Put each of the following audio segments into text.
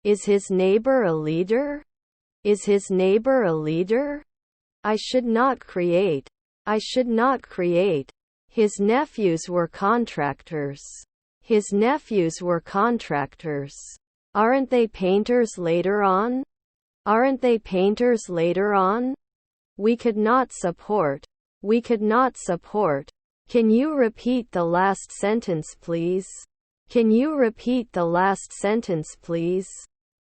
Is his neighbor a leader? Is his neighbor a leader? I should not create. I should not create. His nephews were contractors. His nephews were contractors. Aren't they painters later on? Aren't they painters later on? We could not support. We could not support. Can you repeat the last sentence, please? Can you repeat the last sentence, please?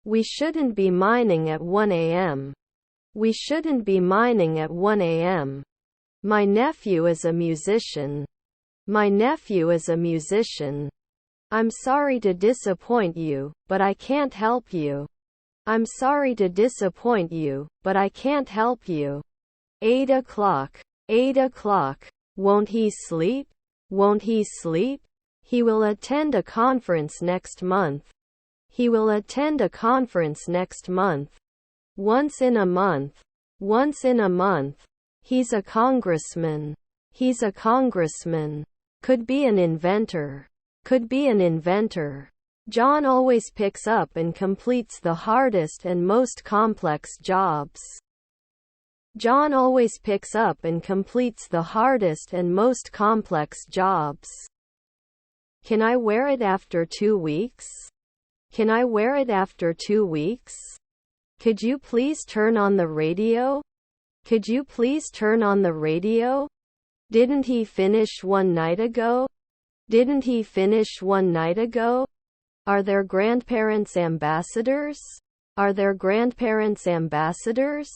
We shouldn't be mining at 1 a.m. We shouldn't be mining at 1 a.m. My nephew is a musician. My nephew is a musician. I'm sorry to disappoint you, but I can't help you. I'm sorry to disappoint you, but I can't help you. 8 o'clock. 8 o'clock. Won't he sleep? Won't he sleep? He will attend a conference next month. He will attend a conference next month. Once in a month. Once in a month. He's a congressman. He's a congressman. Could be an inventor. Could be an inventor. John always picks up and completes the hardest and most complex jobs. John always picks up and completes the hardest and most complex jobs. Can I wear it after 2 weeks? Can I wear it after 2 weeks? Could you please turn on the radio? Could you please turn on the radio? Didn't he finish one night ago? Didn't he finish one night ago? Are their grandparents ambassadors? Are their grandparents ambassadors?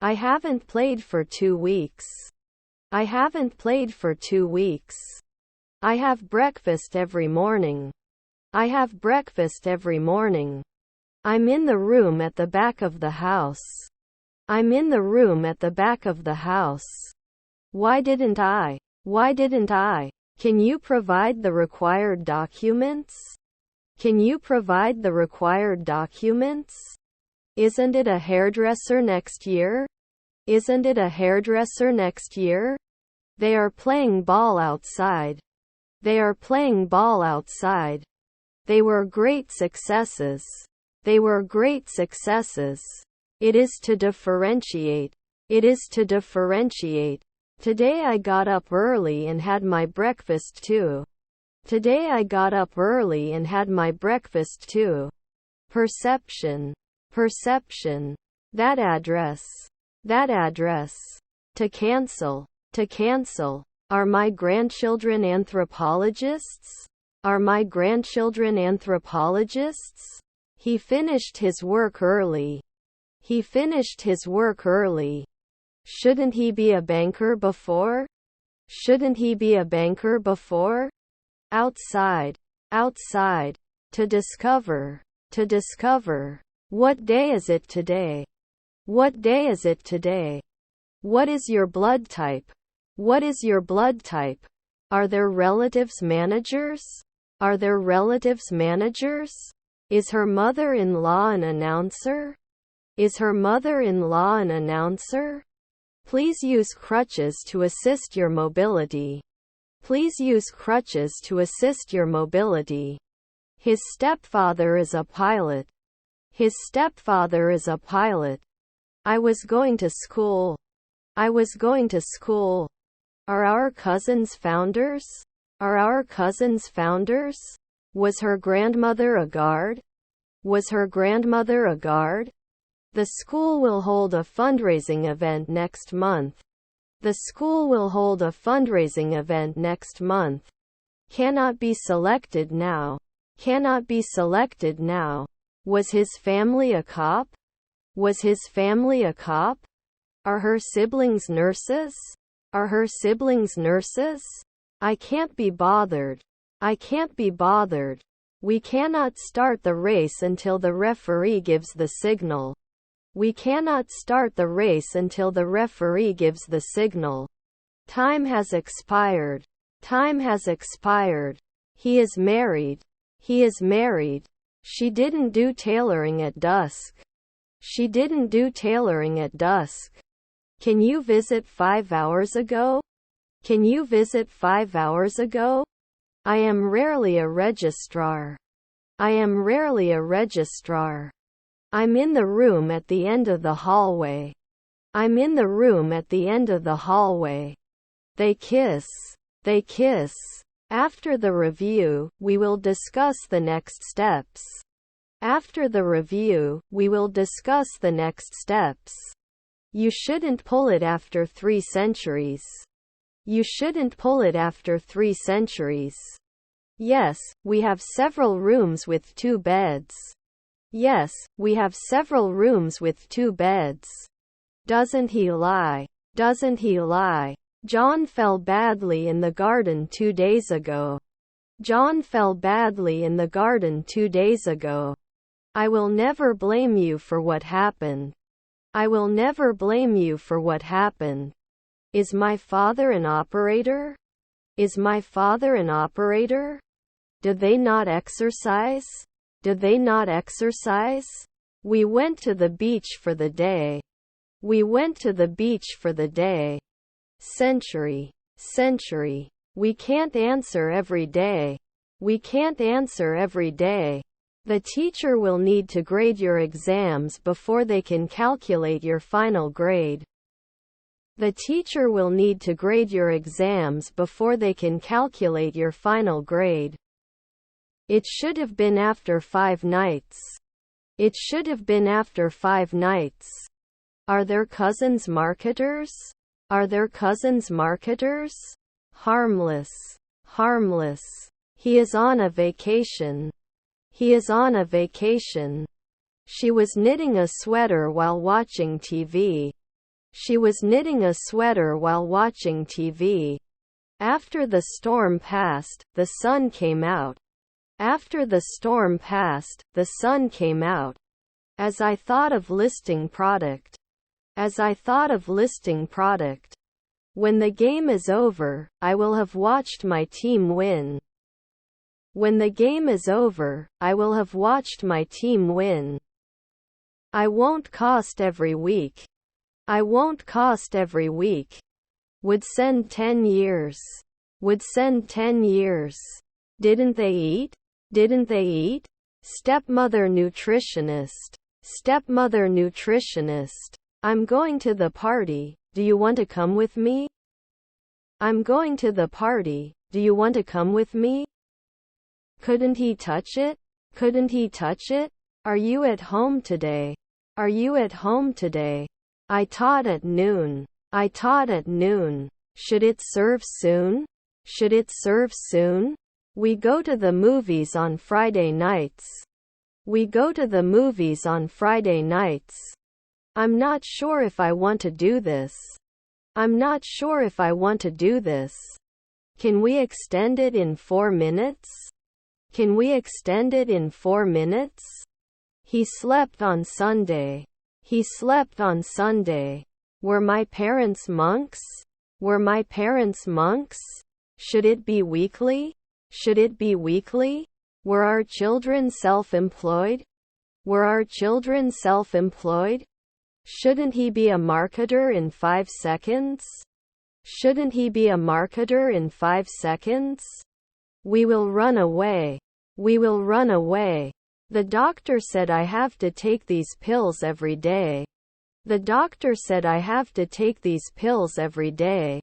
I haven't played for 2 weeks. I haven't played for 2 weeks. I have breakfast every morning. I have breakfast every morning. I'm in the room at the back of the house. I'm in the room at the back of the house. Why didn't I? Why didn't I? Can you provide the required documents? Can you provide the required documents? Isn't it a hairdresser next year? Isn't it a hairdresser next year? They are playing ball outside. They are playing ball outside. They were great successes. They were great successes. It is to differentiate. It is to differentiate. Today I got up early and had my breakfast too. Today I got up early and had my breakfast too. Perception. Perception. That address. That address. To cancel. To cancel. Are my grandchildren anthropologists? Are my grandchildren anthropologists? He finished his work early. He finished his work early. Shouldn't he be a banker before? Shouldn't he be a banker before? Outside. Outside. To discover. To discover. What day is it today? What day is it today? What is your blood type? What is your blood type? Are there relatives managers? Are there relatives managers? Is her mother-in-law an announcer? Is her mother-in-law an announcer? Please use crutches to assist your mobility. Please use crutches to assist your mobility. His stepfather is a pilot. His stepfather is a pilot. I was going to school. I was going to school. Are our cousins founders? Are our cousins founders? Was her grandmother a guard? Was her grandmother a guard? The school will hold a fundraising event next month. The school will hold a fundraising event next month. Cannot be selected now. Cannot be selected now. Was his family a cop? Was his family a cop? Are her siblings nurses? Are her siblings nurses? I can't be bothered. I can't be bothered. We cannot start the race until the referee gives the signal. We cannot start the race until the referee gives the signal. Time has expired. Time has expired. He is married. He is married. She didn't do tailoring at dusk. She didn't do tailoring at dusk. Can you visit 5 hours ago? Can you visit 5 hours ago? I am rarely a registrar. I am rarely a registrar. I'm in the room at the end of the hallway. I'm in the room at the end of the hallway. They kiss. They kiss. After the review, we will discuss the next steps. After the review, we will discuss the next steps. You shouldn't pull it after 3 centuries. You shouldn't pull it after 3 centuries. Yes, we have several rooms with 2 beds. Yes, we have several rooms with 2 beds. Doesn't he lie? Doesn't he lie? John fell badly in the garden 2 days ago. John fell badly in the garden 2 days ago. I will never blame you for what happened. I will never blame you for what happened. Is my father an operator? Is my father an operator? Did they not exercise? Did they not exercise? We went to the beach for the day. We went to the beach for the day. Century. Century. We can't answer every day. We can't answer every day. The teacher will need to grade your exams before they can calculate your final grade. The teacher will need to grade your exams before they can calculate your final grade. It should have been after 5 nights. It should have been after 5 nights. Are their cousins marketers? Are their cousins marketers? Harmless. Harmless. He is on a vacation. He is on a vacation. She was knitting a sweater while watching TV. She was knitting a sweater while watching TV. After the storm passed, the sun came out. After the storm passed, the sun came out. As I thought of listing product. As I thought of listing product. When the game is over, I will have watched my team win. When the game is over, I will have watched my team win. I won't cost every week. I won't cost every week. Would send 10 years. Would send 10 years. Didn't they eat? Didn't they eat? Stepmother nutritionist. Stepmother nutritionist. I'm going to the party. Do you want to come with me? I'm going to the party. Do you want to come with me? Couldn't he touch it? Couldn't he touch it? Are you at home today? Are you at home today? I taught at noon. I taught at noon. Should it serve soon? Should it serve soon? We go to the movies on Friday nights. We go to the movies on Friday nights. I'm not sure if I want to do this. I'm not sure if I want to do this. Can we extend it in 4 minutes? Can we extend it in 4 minutes? He slept on Sunday. He slept on Sunday. Were my parents monks? Were my parents monks? Should it be weekly? Should it be weekly? Were our children self-employed? Were our children self-employed? Shouldn't he be a marketer in 5 seconds? Shouldn't he be a marketer in 5 seconds? We will run away. We will run away. The doctor said I have to take these pills every day. The doctor said I have to take these pills every day.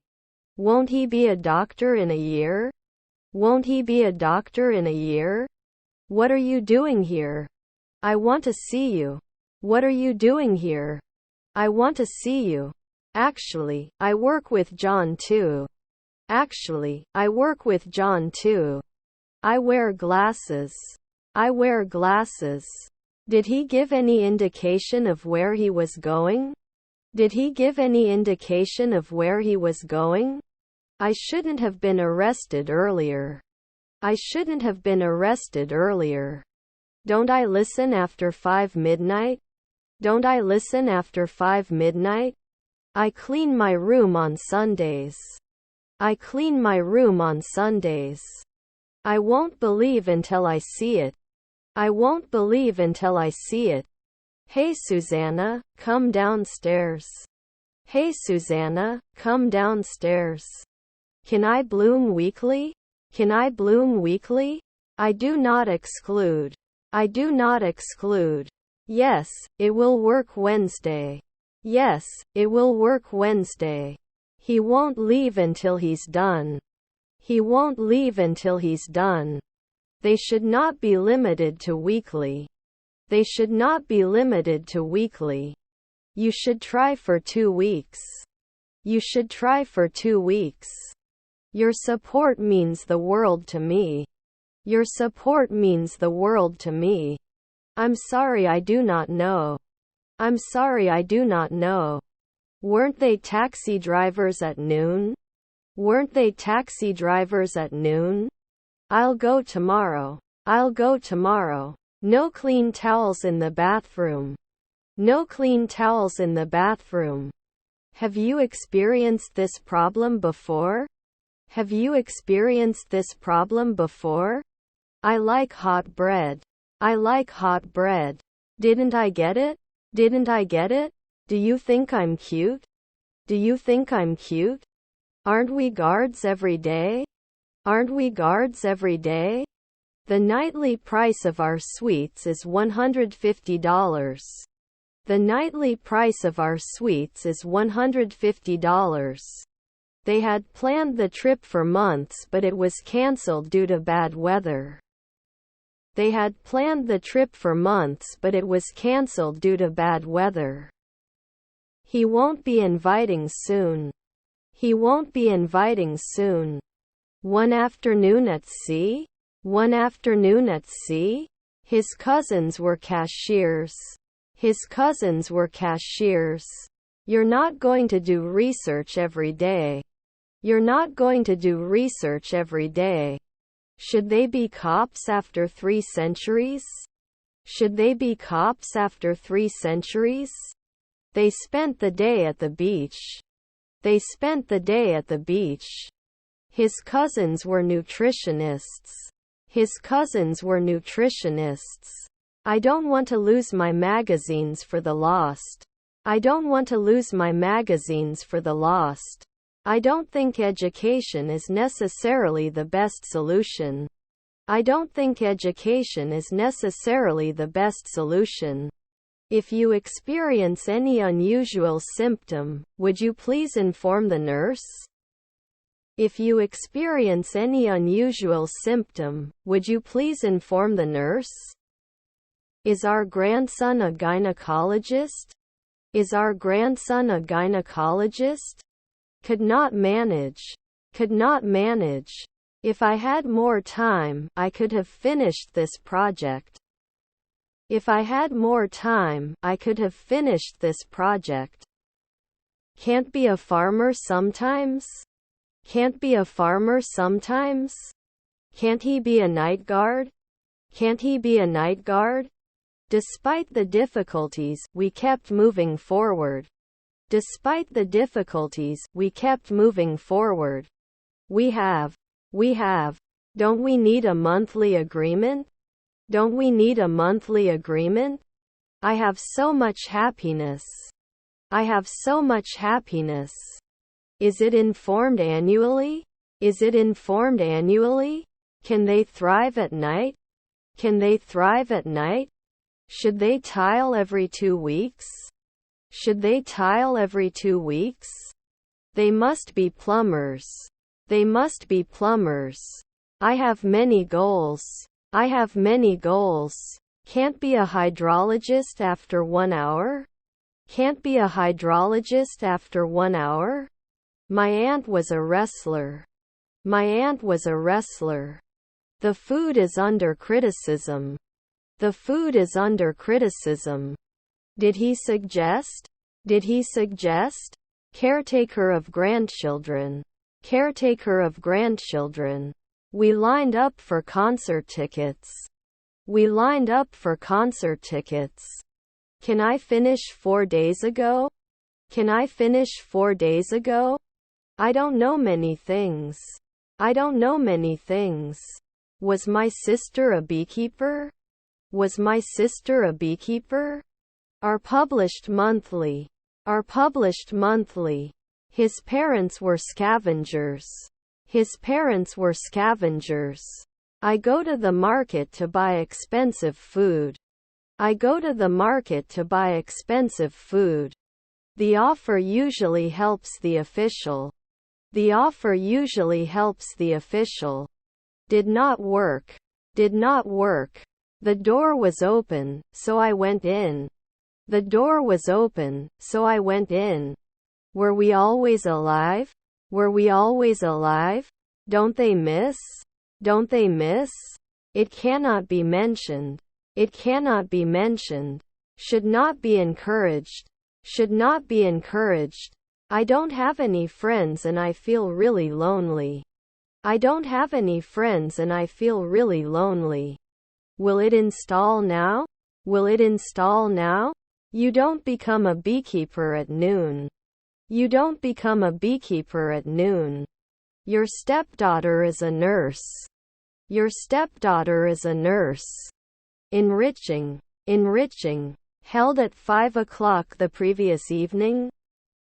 Won't he be a doctor in a year? Won't he be a doctor in a year? What are you doing here? I want to see you. What are you doing here? I want to see you. Actually, I work with John too. Actually, I work with John too. I wear glasses. I wear glasses. Did he give any indication of where he was going? Did he give any indication of where he was going? I shouldn't have been arrested earlier. I shouldn't have been arrested earlier. Don't I listen after 5 midnight? Don't I listen after 5 midnight? I clean my room on Sundays. I clean my room on Sundays. I won't believe until I see it. I won't believe until I see it. Hey Susanna, come downstairs. Hey Susanna, come downstairs. Can I bloom weekly? Can I bloom weekly? I do not exclude. I do not exclude. Yes, it will work Wednesday. Yes, it will work Wednesday. He won't leave until he's done. He won't leave until he's done. They should not be limited to weekly. They should not be limited to weekly. You should try for 2 weeks. You should try for 2 weeks. Your support means the world to me. Your support means the world to me. I'm sorry I do not know. I'm sorry I do not know. Weren't they taxi drivers at noon? Weren't they taxi drivers at noon? I'll go tomorrow. I'll go tomorrow. No clean towels in the bathroom. No clean towels in the bathroom. Have you experienced this problem before? Have you experienced this problem before? I like hot bread. I like hot bread. Didn't I get it? Didn't I get it? Do you think I'm cute? Do you think I'm cute? Aren't we guards every day? Aren't we guards every day? The nightly price of our suites is $150. The nightly price of our suites is $150. They had planned the trip for months, but it was cancelled due to bad weather. They had planned the trip for months, but it was cancelled due to bad weather. He won't be inviting soon. He won't be inviting soon. One afternoon at sea? One afternoon at sea? His cousins were cashiers. His cousins were cashiers. You're not going to do research every day. You're not going to do research every day. Should they be cops after 3 centuries? Should they be cops after 3 centuries? They spent the day at the beach. They spent the day at the beach. His cousins were nutritionists. His cousins were nutritionists. I don't want to lose my magazines for the lost. I don't want to lose my magazines for the lost. I don't think education is necessarily the best solution. I don't think education is necessarily the best solution. If you experience any unusual symptom, would you please inform the nurse? If you experience any unusual symptom, would you please inform the nurse? Is our grandson a gynecologist? Is our grandson a gynecologist? Could not manage. Could not manage. If I had more time, I could have finished this project. If I had more time, I could have finished this project. Can't be a farmer sometimes? Can't be a farmer sometimes? Can't he be a night guard? Can't he be a night guard? Despite the difficulties, we kept moving forward. Despite the difficulties, we kept moving forward. We have. Don't we need a monthly agreement? Don't we need a monthly agreement? I have so much happiness. I have so much happiness. Is it informed annually? Is it informed annually? Can they thrive at night? Can they thrive at night? Should they tile every 2 weeks? Should they tile every 2 weeks? They must be plumbers. They must be plumbers. I have many goals. I have many goals. Can't be a hydrologist after 1 hour? Can't be a hydrologist after 1 hour? My aunt was a wrestler. My aunt was a wrestler. The food is under criticism. The food is under criticism. Did he suggest? Did he suggest? Caretaker of grandchildren. Caretaker of grandchildren. We lined up for concert tickets. We lined up for concert tickets. Can I finish 4 days ago? Can I finish 4 days ago? I don't know many things. I don't know many things. Was my sister a beekeeper? Was my sister a beekeeper? Are published monthly. Are published monthly. His parents were scavengers. His parents were scavengers. I go to the market to buy expensive food. I go to the market to buy expensive food. The offer usually helps the official. The offer usually helps the official. Did not work. Did not work. The door was open, so I went in. The door was open, so I went in. Were we always alive? Were we always alive? Don't they miss? Don't they miss? It cannot be mentioned. It cannot be mentioned. Should not be encouraged. Should not be encouraged. I don't have any friends and I feel really lonely. I don't have any friends and I feel really lonely. Will it install now? Will it install now? You don't become a beekeeper at noon. You don't become a beekeeper at noon. Your stepdaughter is a nurse. Your stepdaughter is a nurse. Enriching. Enriching. Held at 5 o'clock the previous evening?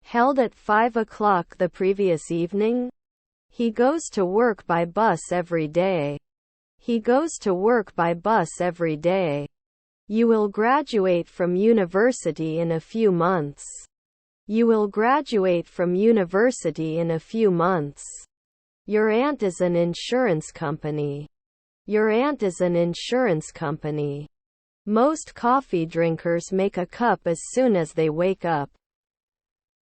Held at 5 o'clock the previous evening? He goes to work by bus every day. He goes to work by bus every day. You will graduate from university in a few months. You will graduate from university in a few months. Your aunt is an insurance company. Your aunt is an insurance company. Most coffee drinkers make a cup as soon as they wake up.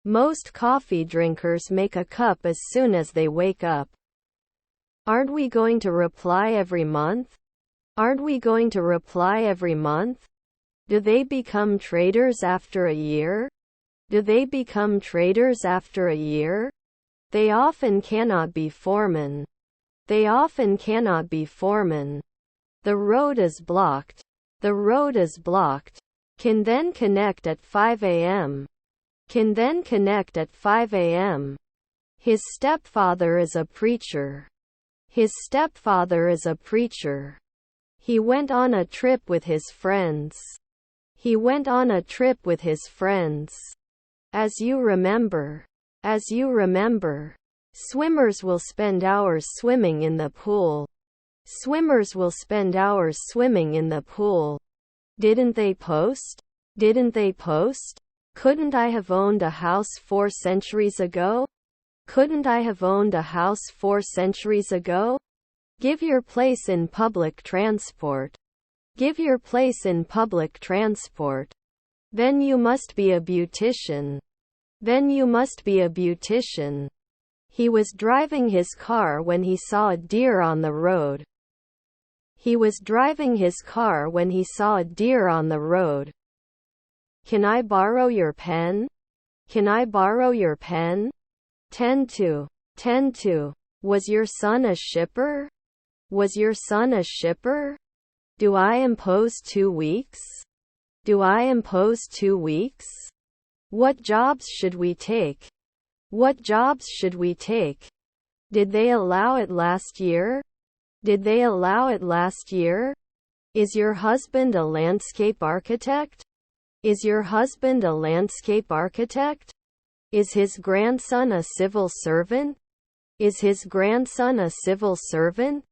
Most coffee drinkers make a cup as soon as they wake up. Aren't we going to reply every month? Aren't we going to reply every month? Do they become traders after a year? Do they become traders after a year? They often cannot be foremen. They often cannot be foremen. The road is blocked. The road is blocked. Can then connect at 5 a.m. Can then connect at 5 a.m. His stepfather is a preacher. His stepfather is a preacher. He went on a trip with his friends. He went on a trip with his friends. As you remember. As you remember. Swimmers will spend hours swimming in the pool. Swimmers will spend hours swimming in the pool. Didn't they post? Didn't they post? Couldn't I have owned a house 4 centuries ago? Couldn't I have owned a house 4 centuries ago? Give your place in public transport. Give your place in public transport. Then you must be a beautician. Then you must be a beautician. He was driving his car when he saw a deer on the road. He was driving his car when he saw a deer on the road. Can I borrow your pen? Can I borrow your pen? 10-2. 10-2. Was your son a shipper? Was your son a shipper? Do I impose 2 weeks? Do I impose 2 weeks? What jobs should we take? What jobs should we take? Did they allow it last year? Did they allow it last year? Is your husband a landscape architect? Is your husband a landscape architect? Is his grandson a civil servant? Is his grandson a civil servant?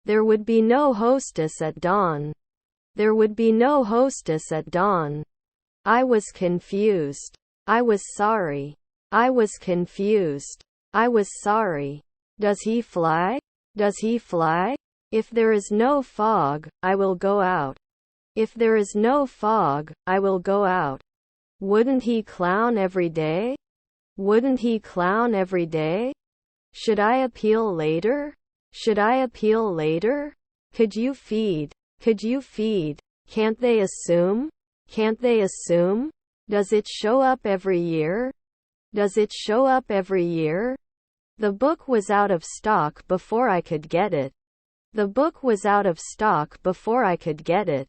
There would be no hostess at dawn. There would be no hostess at dawn. I was confused. I was sorry. I was confused. I was sorry. Does he fly? Does he fly? If there is no fog, I will go out. If there is no fog, I will go out. Wouldn't he clown every day? Wouldn't he clown every day? Should I appeal later? Should I appeal later? Could you feed? Could you feed? Can't they assume? Can't they assume? Does it show up every year? Does it show up every year? The book was out of stock before I could get it. The book was out of stock before I could get it.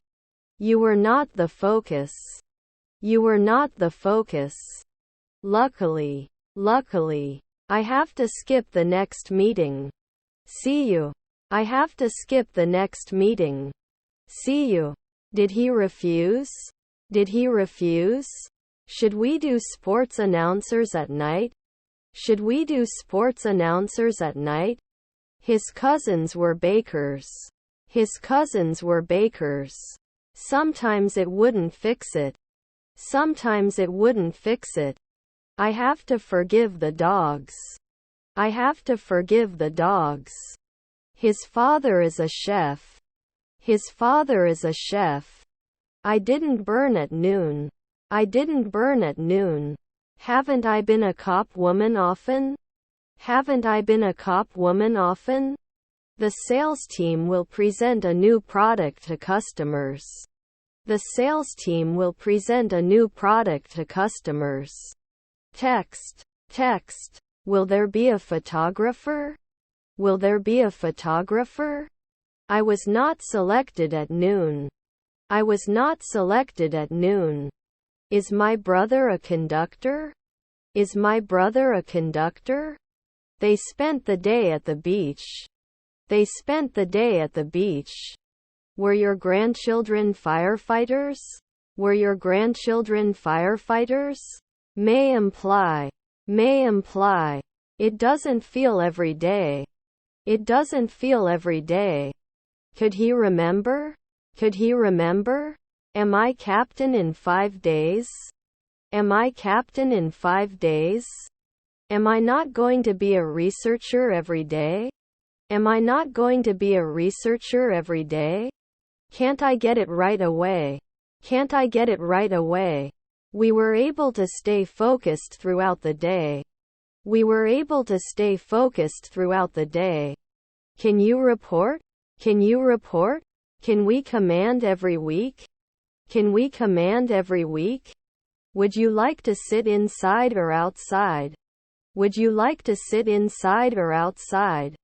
You were not the focus. You were not the focus. Luckily. Luckily. I have to skip the next meeting. See you. I have to skip the next meeting. See you. Did he refuse? Did he refuse? Should we do sports announcers at night? Should we do sports announcers at night? His cousins were bakers. His cousins were bakers. Sometimes it wouldn't fix it. Sometimes it wouldn't fix it. I have to forgive the dogs. I have to forgive the dogs. His father is a chef. His father is a chef. I didn't burn at noon. I didn't burn at noon. Haven't I been a cop woman often? Haven't I been a cop woman often? The sales team will present a new product to customers. The sales team will present a new product to customers. Text. Text. Will there be a photographer? Will there be a photographer? I was not selected at noon. I was not selected at noon. Is my brother a conductor? Is my brother a conductor? They spent the day at the beach. They spent the day at the beach. Were your grandchildren firefighters? Were your grandchildren firefighters? May imply. May imply. It doesn't feel every day. It doesn't feel every day. Could he remember? Could he remember? Am I captain in 5 days? Am I captain in 5 days? Am I not going to be a researcher every day? Am I not going to be a researcher every day? Can't I get it right away? Can't I get it right away? We were able to stay focused throughout the day. We were able to stay focused throughout the day. Can you report? Can you report? Can we command every week? Can we command every week? Would you like to sit inside or outside? Would you like to sit inside or outside?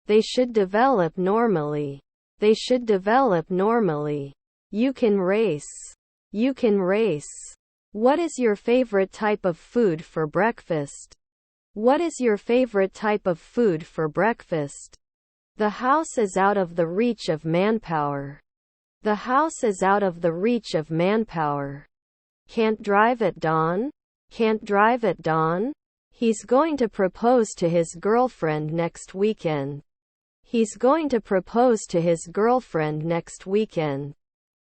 They should develop normally. They should develop normally. You can race. You can race. What is your favorite type of food for breakfast? What is your favorite type of food for breakfast? The house is out of the reach of manpower. The house is out of the reach of manpower. Can't drive at dawn? Can't drive at dawn? He's going to propose to his girlfriend next weekend. He's going to propose to his girlfriend next weekend.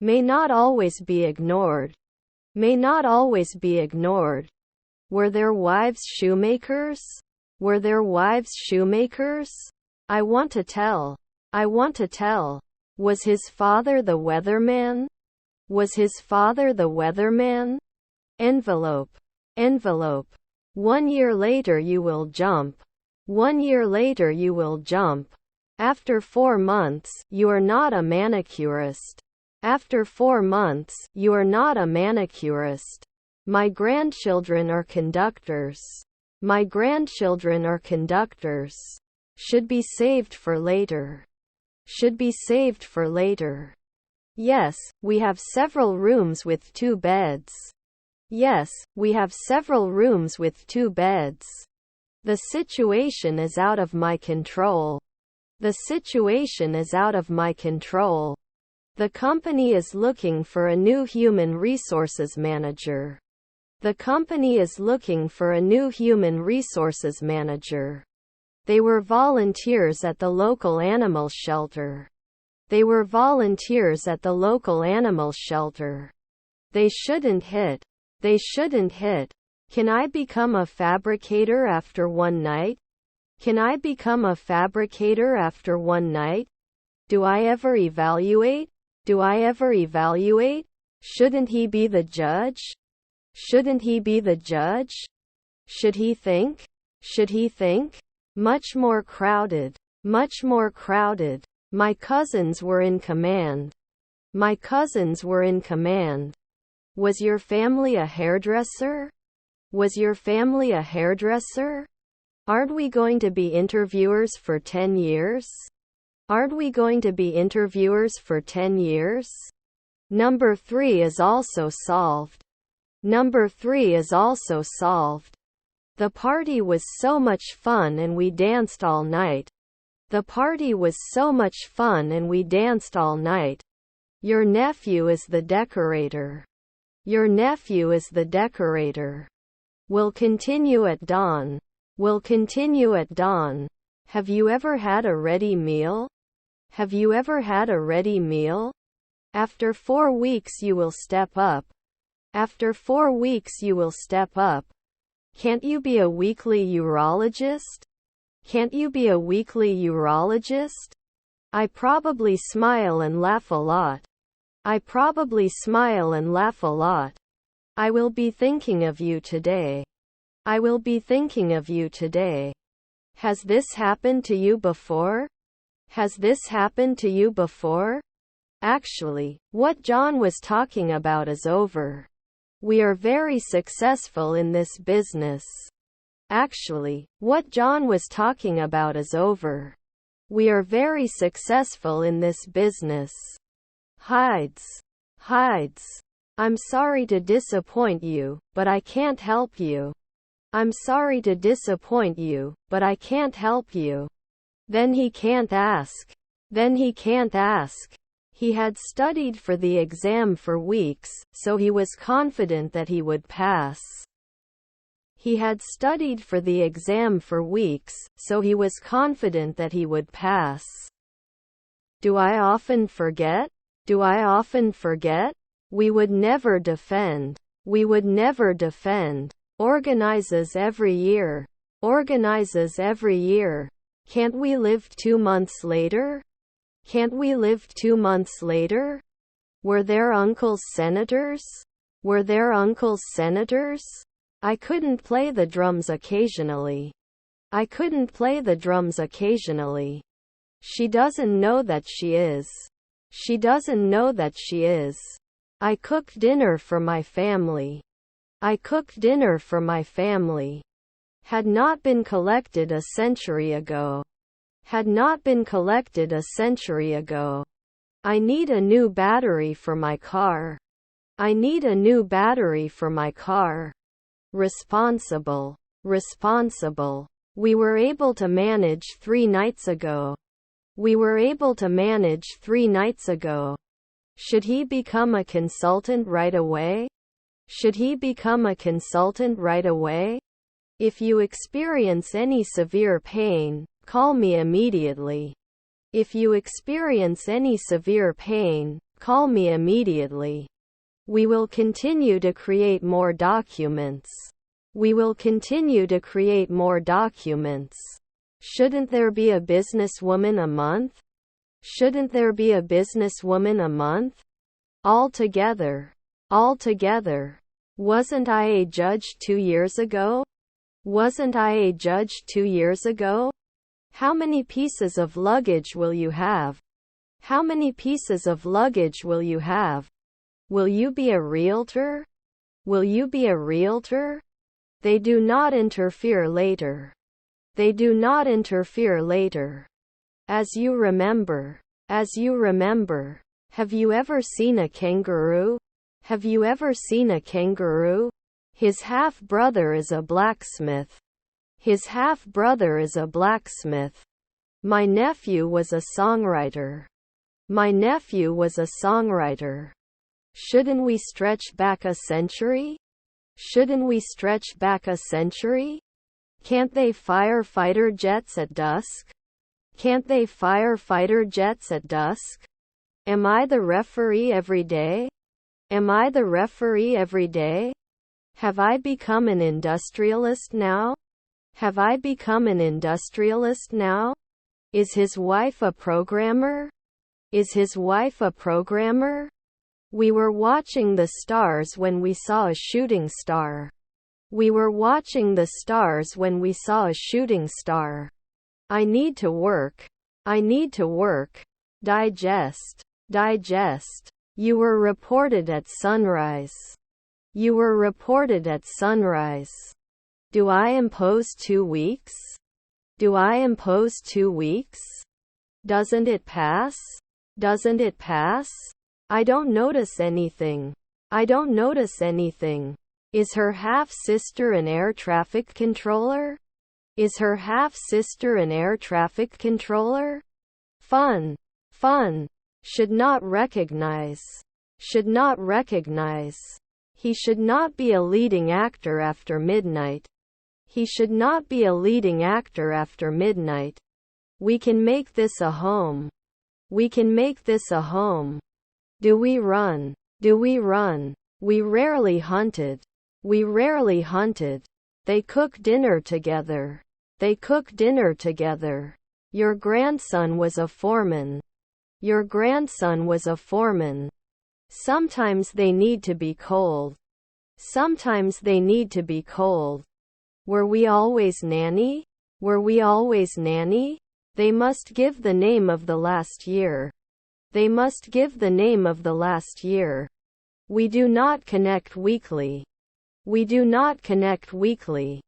May not always be ignored. May not always be ignored. Were their wives shoemakers? Were their wives shoemakers? I want to tell. I want to tell. Was his father the weatherman? Was his father the weatherman? Envelope. Envelope. 1 year later you will jump. 1 year later you will jump. After 4 months, you are not a manicurist. After 4 months, you are not a manicurist. My grandchildren are conductors. My grandchildren are conductors. Should be saved for later. Should be saved for later. Yes, we have several rooms with 2 beds. Yes, we have several rooms with 2 beds. The situation is out of my control. The situation is out of my control. The company is looking for a new human resources manager. The company is looking for a new human resources manager. They were volunteers at the local animal shelter. They were volunteers at the local animal shelter. They shouldn't hit. They shouldn't hit. Can I become a fabricator after one night? Can I become a fabricator after one night? Do I ever evaluate? Do I ever evaluate? Shouldn't he be the judge? Shouldn't he be the judge? Should he think? Should he think? Much more crowded. Much more crowded. My cousins were in command. My cousins were in command. Was your family a hairdresser? Was your family a hairdresser? Aren't we going to be interviewers for 10 years? Aren't we going to be interviewers for 10 years? Number 3 is also solved. Number 3 is also solved. The party was so much fun and we danced all night. The party was so much fun and we danced all night. Your nephew is the decorator. Your nephew is the decorator. Will continue at dawn. Will continue at dawn. Have you ever had a ready meal? Have you ever had a ready meal? After 4 weeks you will step up. After 4 weeks you will step up. Can't you be a weekly urologist? Can't you be a weekly urologist? I probably smile and laugh a lot. I probably smile and laugh a lot. I will be thinking of you today. I will be thinking of you today. Has this happened to you before? Has this happened to you before? Actually, what John was talking about is over. We are very successful in this business. Actually, what John was talking about is over. We are very successful in this business. Hides. Hides. I'm sorry to disappoint you, but I can't help you. I'm sorry to disappoint you, but I can't help you. Then he can't ask. Then he can't ask. He had studied for the exam for weeks, so he was confident that he would pass. He had studied for the exam for weeks, so he was confident that he would pass. Do I often forget? Do I often forget? We would never defend. We would never defend. Organizes every year. Organizes every year. Can't we live 2 months later? Can't we live 2 months later? Were their uncles senators? Were their uncles senators? I couldn't play the drums occasionally. I couldn't play the drums occasionally. She doesn't know that she is. She doesn't know that she is. I cooked dinner for my family. I cooked dinner for my family. Had not been collected a century ago. Had not been collected a century ago. I need a new battery for my car. I need a new battery for my car. Responsible. Responsible. We were able to manage 3 nights ago. We were able to manage 3 nights ago. Should he become a consultant right away? Should he become a consultant right away? If you experience any severe pain, call me immediately. If you experience any severe pain, call me immediately. We will continue to create more documents. We will continue to create more documents. Shouldn't there be a businesswoman a month? Shouldn't there be a businesswoman a month? Altogether. Altogether. Wasn't I a judge 2 years ago? Wasn't I a judge 2 years ago? How many pieces of luggage will you have? How many pieces of luggage will you have? Will you be a realtor? Will you be a realtor? They do not interfere later. They do not interfere later. As you remember. As you remember. Have you ever seen a kangaroo? Have you ever seen a kangaroo? His half-brother is a blacksmith. His half-brother is a blacksmith. My nephew was a songwriter. My nephew was a songwriter. Shouldn't we stretch back a century? Shouldn't we stretch back a century? Can't they fire fighter jets at dusk? Can't they fire fighter jets at dusk? Am I the referee every day? Am I the referee every day? Have I become an industrialist now? Have I become an industrialist now? Is his wife a programmer? Is his wife a programmer? We were watching the stars when we saw a shooting star. We were watching the stars when we saw a shooting star. I need to work. I need to work. Digest. Digest. You were reported at sunrise. You were reported at sunrise. Do I impose 2 weeks? Do I impose 2 weeks? Doesn't it pass? Doesn't it pass? I don't notice anything. I don't notice anything. Is her half-sister an air traffic controller? Is her half-sister an air traffic controller? Fun. Fun. Should not recognize. Should not recognize. He should not be a leading actor after midnight. He should not be a leading actor after midnight. We can make this a home. We can make this a home. Do we run? Do we run? We rarely hunted. We rarely hunted. They cook dinner together. They cook dinner together. Your grandson was a foreman. Your grandson was a foreman. Sometimes they need to be cold. Sometimes they need to be cold. Were we always nanny? Were we always nanny? They must give the name of the last year. They must give the name of the last year. We do not connect weekly. We do not connect weekly.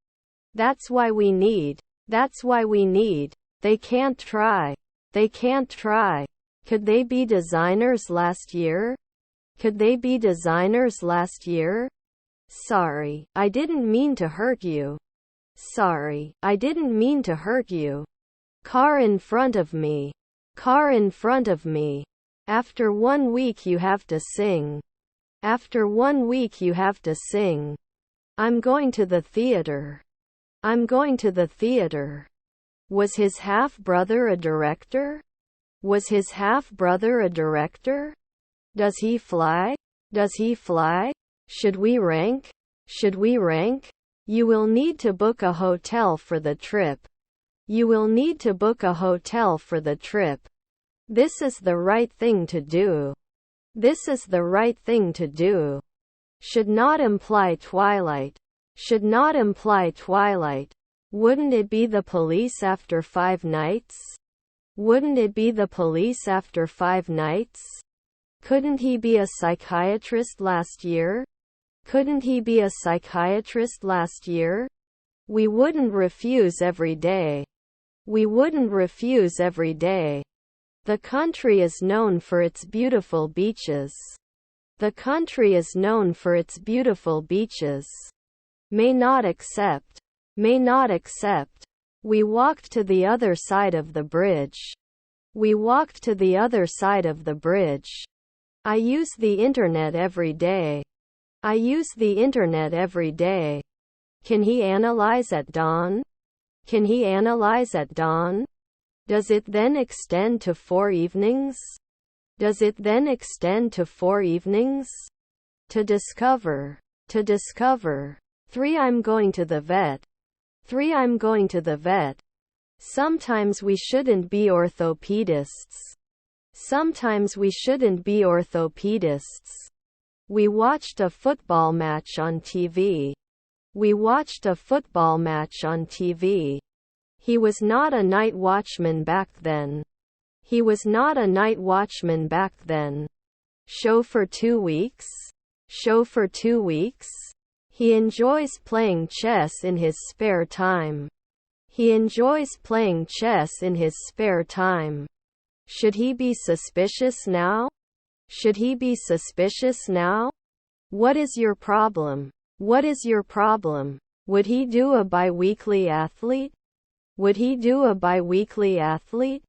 That's why we need. That's why we need. They can't try. They can't try. Could they be designers last year? Could they be designers last year? Sorry, I didn't mean to hurt you. Sorry, I didn't mean to hurt you. Car in front of me. Car in front of me. After 1 week you have to sing. After 1 week you have to sing. I'm going to the theater. I'm going to the theater. Was his half-brother a director? Was his half-brother a director? Does he fly? Does he fly? Should we rank? Should we rank? You will need to book a hotel for the trip. You will need to book a hotel for the trip. This is the right thing to do. This is the right thing to do. Should not imply twilight. Should not imply twilight. Wouldn't it be the police after 5 nights? Wouldn't it be the police after 5 nights? Couldn't he be a psychiatrist last year? Couldn't he be a psychiatrist last year? We wouldn't refuse every day. We wouldn't refuse every day. The country is known for its beautiful beaches. The country is known for its beautiful beaches. May not accept. May not accept. We walked to the other side of the bridge. We walked to the other side of the bridge. I use the internet every day. I use the internet every day. Can he analyze at dawn? Can he analyze at dawn? Does it then extend to 4 evenings? Does it then extend to 4 evenings? To discover. To discover. 3 I'm going to the vet. 3 I'm going to the vet. Sometimes we shouldn't be orthopedists. Sometimes we shouldn't be orthopedists. We watched a football match on TV. We watched a football match on TV. He was not a night watchman back then. He was not a night watchman back then. Show for 2 weeks? Show for 2 weeks? He enjoys playing chess in his spare time. He enjoys playing chess in his spare time. Should he be suspicious now? Should he be suspicious now? What is your problem? What is your problem? Would he do a bi-weekly athlete? Would he do a bi-weekly athlete?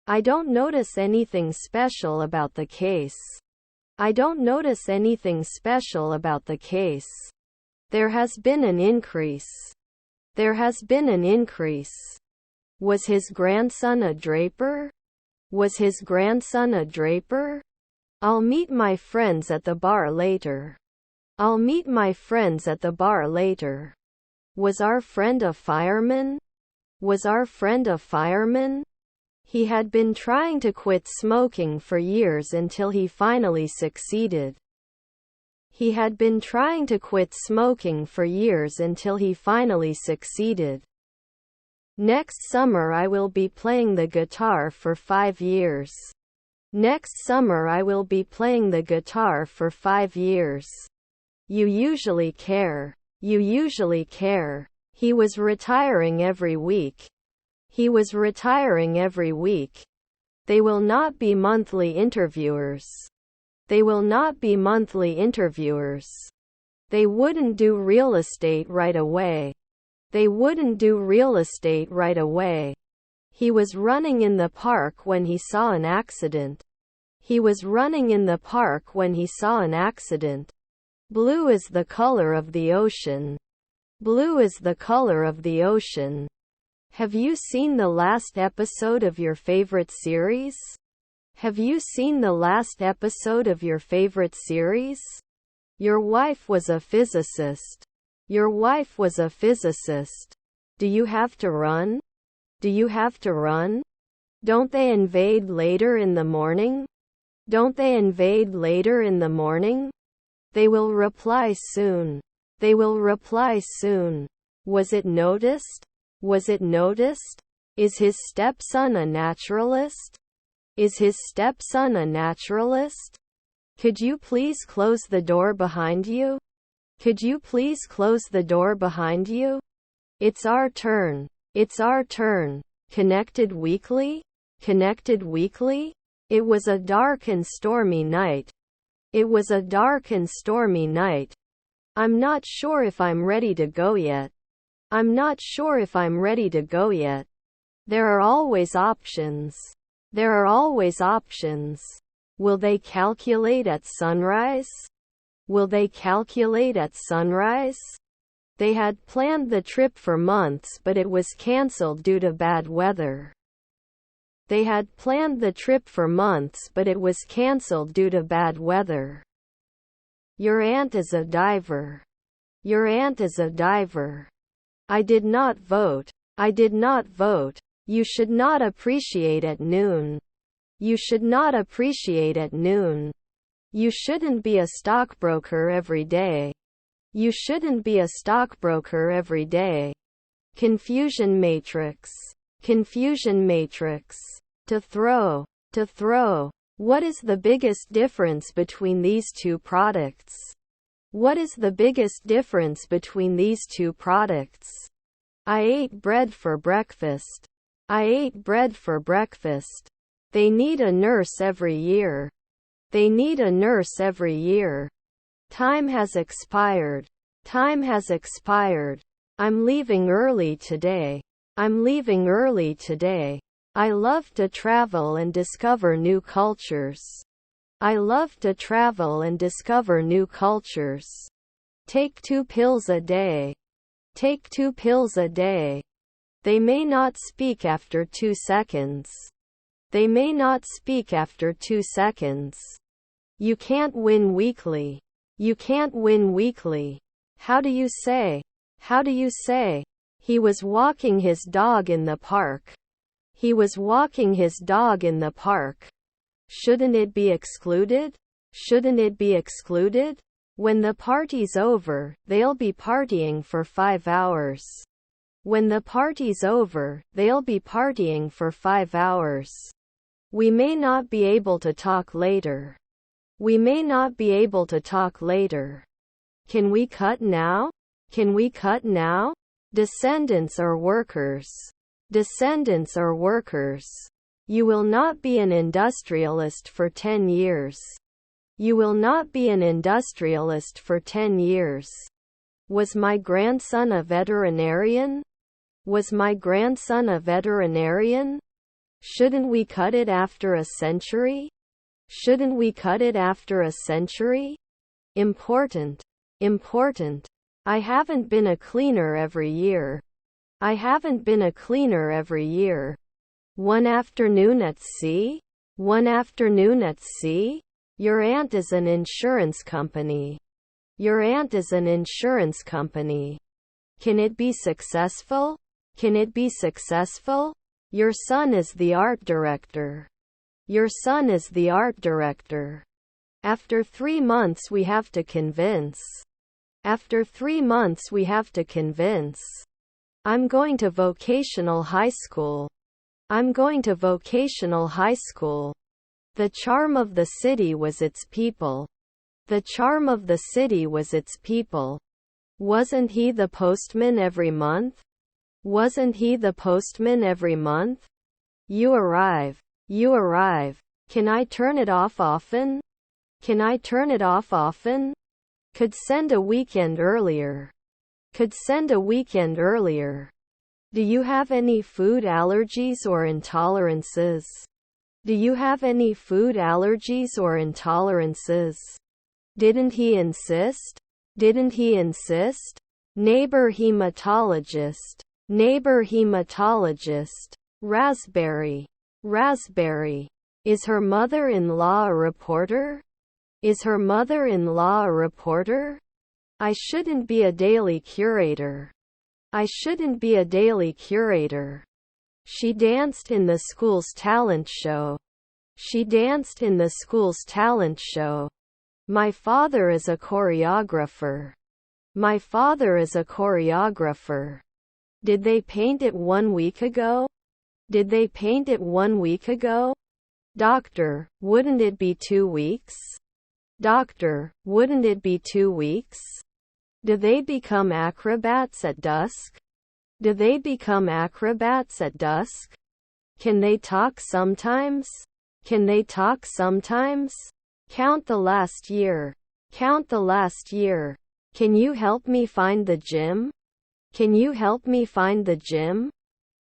I don't notice anything special about the case. I don't notice anything special about the case. There has been an increase. There has been an increase. Was his grandson a draper? Was his grandson a draper? I'll meet my friends at the bar later. I'll meet my friends at the bar later. Was our friend a fireman? Was our friend a fireman? He had been trying to quit smoking for years until he finally succeeded. He had been trying to quit smoking for years until he finally succeeded. Next summer I will be playing the guitar for 5 years. Next summer I will be playing the guitar for 5 years. You usually care. You usually care. He was retiring every week. He was retiring every week. They will not be monthly interviewers. They will not be monthly interviewers. They wouldn't do real estate right away. They wouldn't do real estate right away. He was running in the park when he saw an accident. He was running in the park when he saw an accident. Blue is the color of the ocean. Blue is the color of the ocean. Have you seen the last episode of your favorite series? Have you seen the last episode of your favorite series? Your wife was a physicist. Your wife was a physicist. Do you have to run? Do you have to run? Don't they invade later in the morning? Don't they invade later in the morning? They will reply soon. They will reply soon. Was it noticed? Was it noticed? Is his stepson a naturalist? Is his stepson a naturalist? Could you please close the door behind you? Could you please close the door behind you? It's our turn. It's our turn. Connected weekly? Connected weekly? It was a dark and stormy night. It was a dark and stormy night. I'm not sure if I'm ready to go yet. I'm not sure if I'm ready to go yet. There are always options. There are always options. Will they calculate at sunrise? Will they calculate at sunrise? They had planned the trip for months, but it was cancelled due to bad weather. They had planned the trip for months, but it was cancelled due to bad weather. Your aunt is a diver. Your aunt is a diver. I did not vote. I did not vote. You should not appreciate at noon. You should not appreciate at noon. You shouldn't be a stockbroker every day. You shouldn't be a stockbroker every day. Confusion matrix. Confusion matrix. To throw. To throw. What is the biggest difference between these two products? What is the biggest difference between these two products? I ate bread for breakfast. I ate bread for breakfast. They need a nurse every year. They need a nurse every year. Time has expired. Time has expired. I'm leaving early today. I'm leaving early today. I love to travel and discover new cultures. I love to travel and discover new cultures. Take 2 pills a day. Take 2 pills a day. They may not speak after 2 seconds. They may not speak after 2 seconds. You can't win weekly. You can't win weekly. How do you say? How do you say? He was walking his dog in the park. He was walking his dog in the park. Shouldn't it be excluded? Shouldn't it be excluded? When the party's over, they'll be partying for 5 hours. When the party's over, they'll be partying for 5 hours. We may not be able to talk later. We may not be able to talk later. Can we cut now? Can we cut now? Descendants are workers. Descendants are workers. You will not be an industrialist for 10 years. You will not be an industrialist for 10 years. Was my grandson a veterinarian? Was my grandson a veterinarian? Shouldn't we cut it after a century? Shouldn't we cut it after a century? Important. Important. I haven't been a cleaner every year. I haven't been a cleaner every year. One afternoon at sea? One afternoon at sea? Your aunt is an insurance company. Your aunt is an insurance company. Can it be successful? Can it be successful? Your son is the art director. Your son is the art director. After 3 months we have to convince. After 3 months we have to convince. I'm going to vocational high school. I'm going to vocational high school. The charm of the city was its people. The charm of the city was its people. Wasn't he the postman every month? Wasn't he the postman every month? You arrive. You arrive. Can I turn it off often? Can I turn it off often? Could send a weekend earlier. Could send a weekend earlier. Do you have any food allergies or intolerances? Do you have any food allergies or intolerances? Didn't he insist? Didn't he insist? Neighbor hematologist. Neighbor hematologist. Raspberry. Raspberry. Is her mother-in-law a reporter? Is her mother-in-law a reporter? I shouldn't be a daily curator. I shouldn't be a daily curator. She danced in the school's talent show. She danced in the school's talent show. My father is a choreographer. My father is a choreographer. Did they paint it 1 week ago? Did they paint it 1 week ago? Doctor, wouldn't it be 2 weeks? Doctor, wouldn't it be 2 weeks? Do they become acrobats at dusk? Do they become acrobats at dusk? Can they talk sometimes? Can they talk sometimes? Count the last year. Count the last year. Can you help me find the gym? Can you help me find the gym?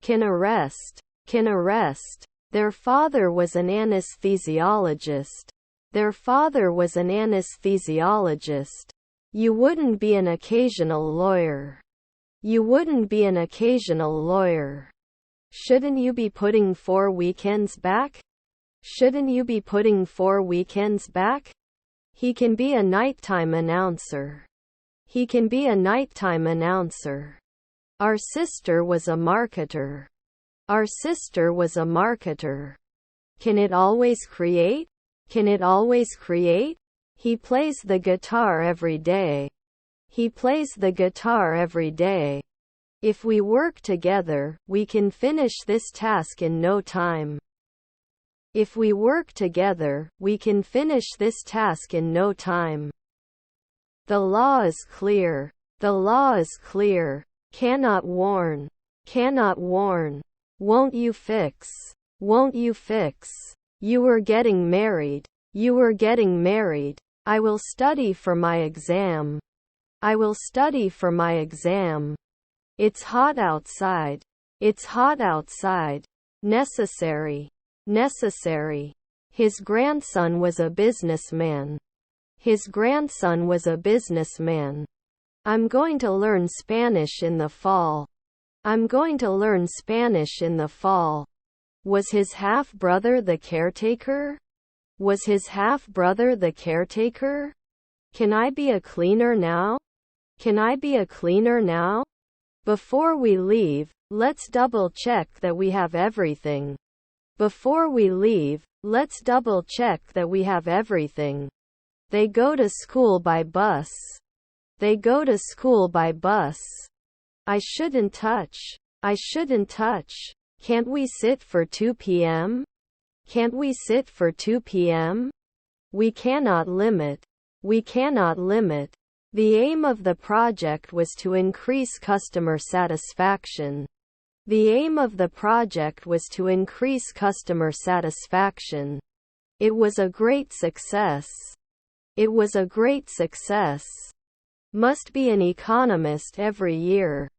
Can arrest. Can arrest. Their father was an anesthesiologist. Their father was an anesthesiologist. You wouldn't be an occasional lawyer. You wouldn't be an occasional lawyer. Shouldn't you be putting 4 weekends back? Shouldn't you be putting 4 weekends back? He can be a nighttime announcer. He can be a nighttime announcer. Our sister was a marketer. Our sister was a marketer. Can it always create? Can it always create? He plays the guitar every day. He plays the guitar every day. If we work together, we can finish this task in no time. If we work together, we can finish this task in no time. The law is clear. The law is clear. Cannot warn. Cannot warn. Won't you fix? Won't you fix? You were getting married. You were getting married. I will study for my exam. I will study for my exam. It's hot outside. It's hot outside. Necessary. Necessary. His grandson was a businessman. His grandson was a businessman. I'm going to learn Spanish in the fall. I'm going to learn Spanish in the fall. Was his half-brother the caretaker? Was his half-brother the caretaker? Can I be a cleaner now? Can I be a cleaner now? Before we leave, let's double-check that we have everything. Before we leave, let's double-check that we have everything. They go to school by bus. They go to school by bus. I shouldn't touch. I shouldn't touch. Can't we sit for 2 p.m.? Can't we sit for 2 p.m.? We cannot limit. We cannot limit. The aim of the project was to increase customer satisfaction. The aim of the project was to increase customer satisfaction. It was a great success. It was a great success. Must be an economist every year.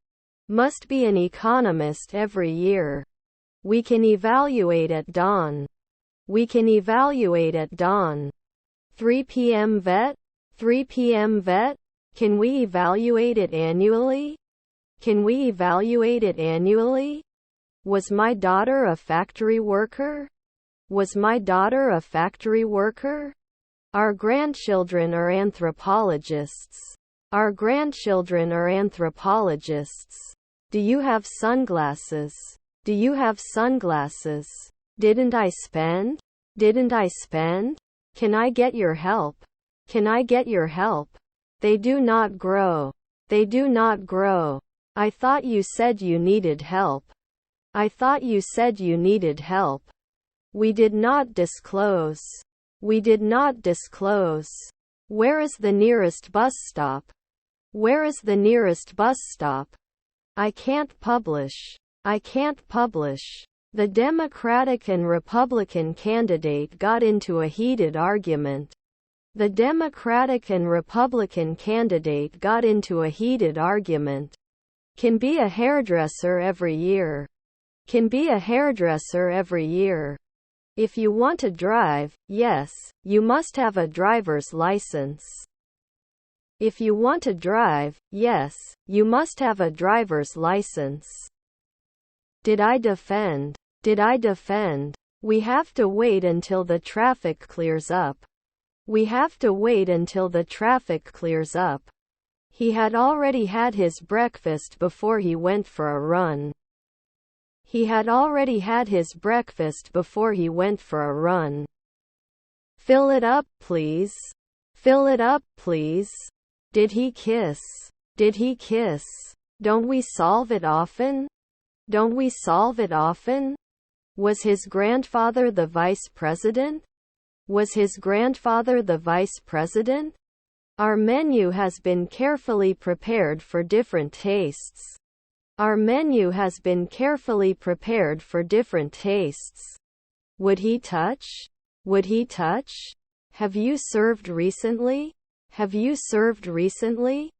Must be an economist every year. We can evaluate at dawn. We can evaluate at dawn. 3 p.m. vet? 3 p.m. vet? Can we evaluate it annually? Can we evaluate it annually? Was my daughter a factory worker? Was my daughter a factory worker? Our grandchildren are anthropologists. Our grandchildren are anthropologists. Do you have sunglasses? Do you have sunglasses? Didn't I spend? Didn't I spend? Can I get your help? Can I get your help? They do not grow. They do not grow. I thought you said you needed help. I thought you said you needed help. We did not disclose. We did not disclose. Where is the nearest bus stop? Where is the nearest bus stop? I can't publish. I can't publish. The Democratic and Republican candidate got into a heated argument. The Democratic and Republican candidate got into a heated argument. Can be a hairdresser every year. Can be a hairdresser every year. If you want to drive, yes, you must have a driver's license. If you want to drive, yes, you must have a driver's license. Did I defend? Did I defend? We have to wait until the traffic clears up. We have to wait until the traffic clears up. He had already had his breakfast before he went for a run. He had already had his breakfast before he went for a run. Fill it up, please. Fill it up, please. Did he kiss? Did he kiss? Don't we solve it often? Don't we solve it often? Was his grandfather the vice president? Was his grandfather the vice president? Our menu has been carefully prepared for different tastes. Our menu has been carefully prepared for different tastes. Would he touch? Would he touch? Have you served recently? Have you served recently?